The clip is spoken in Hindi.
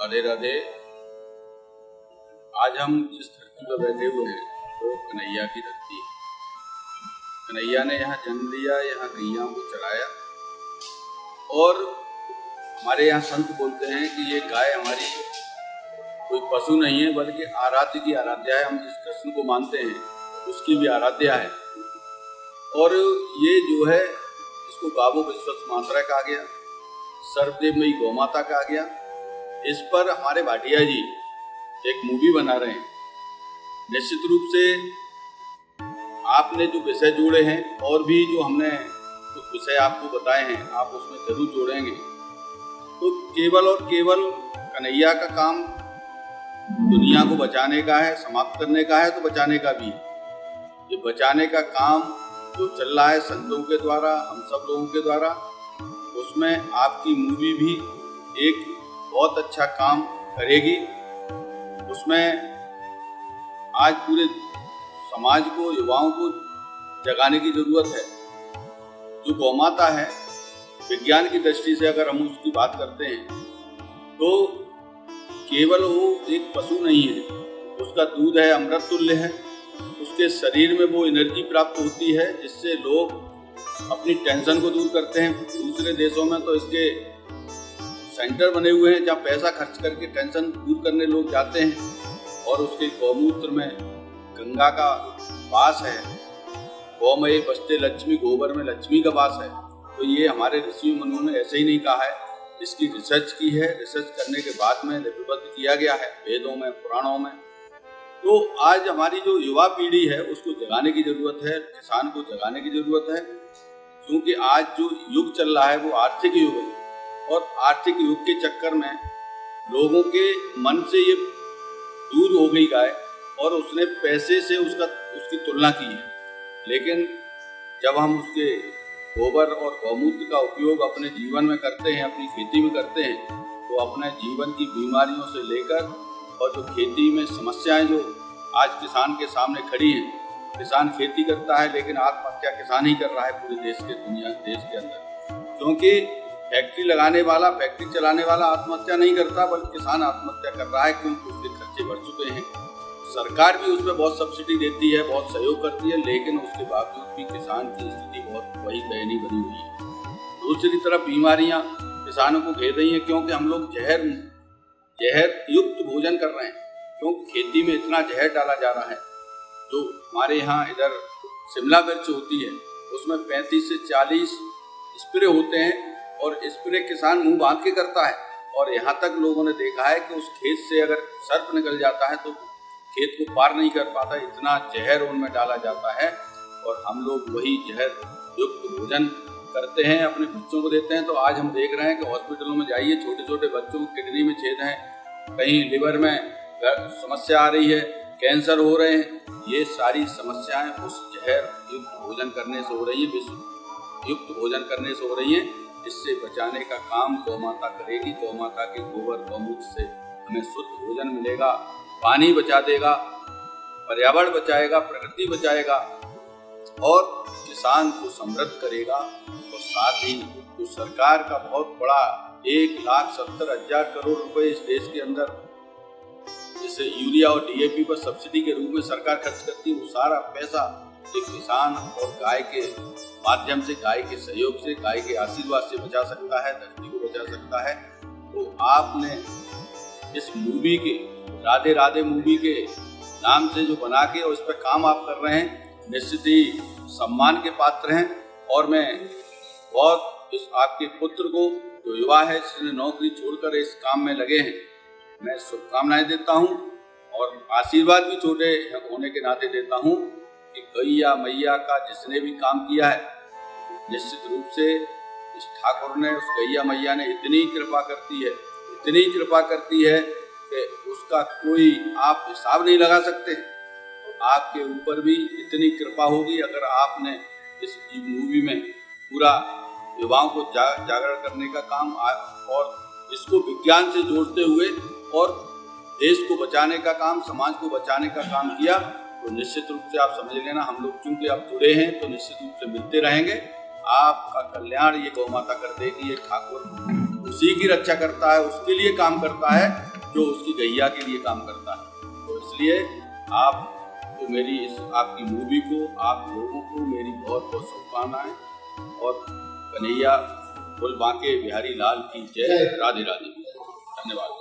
राधे राधे। आज हम जिस धरती पर बैठे हुए हैं वो कन्हैया की धरती है। कन्हैया ने यहाँ जन्म लिया, यहाँ गैया को चराया और हमारे यहाँ संत बोलते हैं कि ये गाय हमारी कोई पशु नहीं है बल्कि आराध्य की आराध्या है। हम जिस कृष्ण को मानते हैं उसकी भी आराध्या है। और ये जो है इसको गावो विश्वस मात्रा कहा गया, सर्वदेवमयी गौ माता कहा गया। इस पर हमारे भाटिया जी एक मूवी बना रहे हैं। निश्चित रूप से आपने जो विषय जोड़े हैं और भी जो हमने कुछ विषय आपको बताए हैं आप उसमें जरूर जोड़ेंगे। तो केवल और केवल कन्हैया का काम दुनिया को बचाने का है, समाप्त करने का है तो बचाने का भी है। ये बचाने का काम जो चल रहा है संतों के द्वारा, हम सब लोगों के द्वारा, उसमें आपकी मूवी भी एक बहुत अच्छा काम करेगी। उसमें आज पूरे समाज को, युवाओं को जगाने की जरूरत है। जो गौ माता है, विज्ञान की दृष्टि से अगर हम उसकी बात करते हैं तो केवल वो एक पशु नहीं है। उसका दूध है अमृत तुल्य है। उसके शरीर में वो एनर्जी प्राप्त होती है जिससे लोग अपनी टेंशन को दूर करते हैं। दूसरे देशों में तो इसके सेंटर बने हुए हैं जहाँ पैसा खर्च करके टेंशन दूर करने लोग जाते हैं। और उसके गौमूत्र में गंगा का वास है। गौमय बसते लक्ष्मी, गोबर में लक्ष्मी का वास है। तो ये हमारे ऋषि मुनियों ने ऐसे ही नहीं कहा है, इसकी रिसर्च की है। रिसर्च करने के बाद में लिपिबद्ध किया गया है वेदों में, पुराणों में। तो आज हमारी जो युवा पीढ़ी है उसको जगाने की जरूरत है, किसान को जगाने की जरूरत है। क्योंकि आज जो युग चल रहा है वो आर्थिक युग है और आर्थिक युग के चक्कर में लोगों के मन से ये दूर हो गई गाय और उसने पैसे से उसकी तुलना की है। लेकिन जब हम उसके गोबर और गौमूत्र का उपयोग अपने जीवन में करते हैं, अपनी खेती में करते हैं, तो अपने जीवन की बीमारियों से लेकर और जो खेती में समस्याएं जो आज किसान के सामने खड़ी हैं। किसान खेती करता है लेकिन आत्महत्या किसान ही कर रहा है पूरे देश के अंदर। क्योंकि फैक्ट्री लगाने वाला, फैक्ट्री चलाने वाला आत्महत्या नहीं करता बल्कि किसान आत्महत्या कर रहा है, क्योंकि उसके खर्चे बढ़ चुके हैं। सरकार भी उसमें बहुत सब्सिडी देती है, बहुत सहयोग करती है, लेकिन उसके बावजूद भी किसान की स्थिति बहुत वही दयनीय बनी हुई है। दूसरी तरफ बीमारियां किसानों को घेर रही हैं क्योंकि हम लोग जहर युक्त भोजन कर रहे हैं। क्योंकि खेती में इतना जहर डाला जा रहा है। जो हमारे यहाँ इधर शिमला मिर्च होती है उसमें 35 से 40 स्प्रे होते हैं और स्प्रे किसान मुंह बांध के करता है। और यहाँ तक लोगों ने देखा है कि उस खेत से अगर सर्प निकल जाता है तो खेत को पार नहीं कर पाता, इतना जहर उनमें डाला जाता है। और हम लोग वही जहर युक्त भोजन करते हैं, अपने बच्चों को देते हैं। तो आज हम देख रहे हैं कि हॉस्पिटलों में जाइए, छोटे छोटे बच्चों को किडनी में छेद हैं, कहीं लिवर में समस्या आ रही है, कैंसर हो रहे हैं। ये सारी समस्याएं उस जहर युक्त भोजन करने से हो रही है, विष युक्त भोजन करने से हो रही हैं। इससे बचाने का काम गौ माता करेगी। गौ माता के गोबर गौमूत्र से हमें शुद्ध भोजन मिलेगा, पानी बचा देगा, पर्यावरण बचाएगा, प्रकृति बचाएगा और किसान को समृद्ध करेगा। और साथ ही जो सरकार का बहुत बड़ा 1,70,000 करोड़ रुपए इस देश के अंदर जैसे यूरिया और DAP पर सब्सिडी के रूप में सरकार खर्च करती है, वो सारा पैसा एक किसान और गाय के माध्यम से, गाय के सहयोग से, गाय के आशीर्वाद से बचा सकता है, धरती को बचा सकता है। तो आपने इस मूवी के, राधे राधे मूवी के नाम से जो बना के और इस पर काम आप कर रहे हैं, निश्चित ही सम्मान के पात्र हैं। और मैं बहुत इस आपके पुत्र को, जो युवा है जिसने नौकरी छोड़कर इस काम में लगे हैं, मैं शुभकामनाएं देता हूं और आशीर्वाद भी छोटे होने के नाते देता हूं कि गैया मैया का जिसने भी काम किया है, निश्चित रूप से इस ठाकुर ने, उस गैया मैया ने इतनी कृपा करती है कि उसका कोई आप हिसाब नहीं लगा सकते। तो आपके ऊपर भी इतनी कृपा होगी अगर आपने इस मूवी में पूरा युवाओं को जागरण करने का काम और इसको विज्ञान से जोड़ते हुए और देश को बचाने का काम, समाज को बचाने का काम किया। तो निश्चित रूप से आप समझ लेना, हम लोग चूंकि आप जुड़े हैं तो निश्चित रूप से मिलते रहेंगे। आपका कल्याण ये गौ माता कर देगी। ये ठाकुर उसी की रक्षा करता है, उसके लिए काम करता है जो उसकी गैया के लिए काम करता है। तो इसलिए आप तो मेरी इस आपकी मूवी को, आप लोगों को मेरी बहुत बहुत शुभकामनाएं। और कन्हैया बोल बांके बिहारी लाल की जय। राधे राधे। धन्यवाद।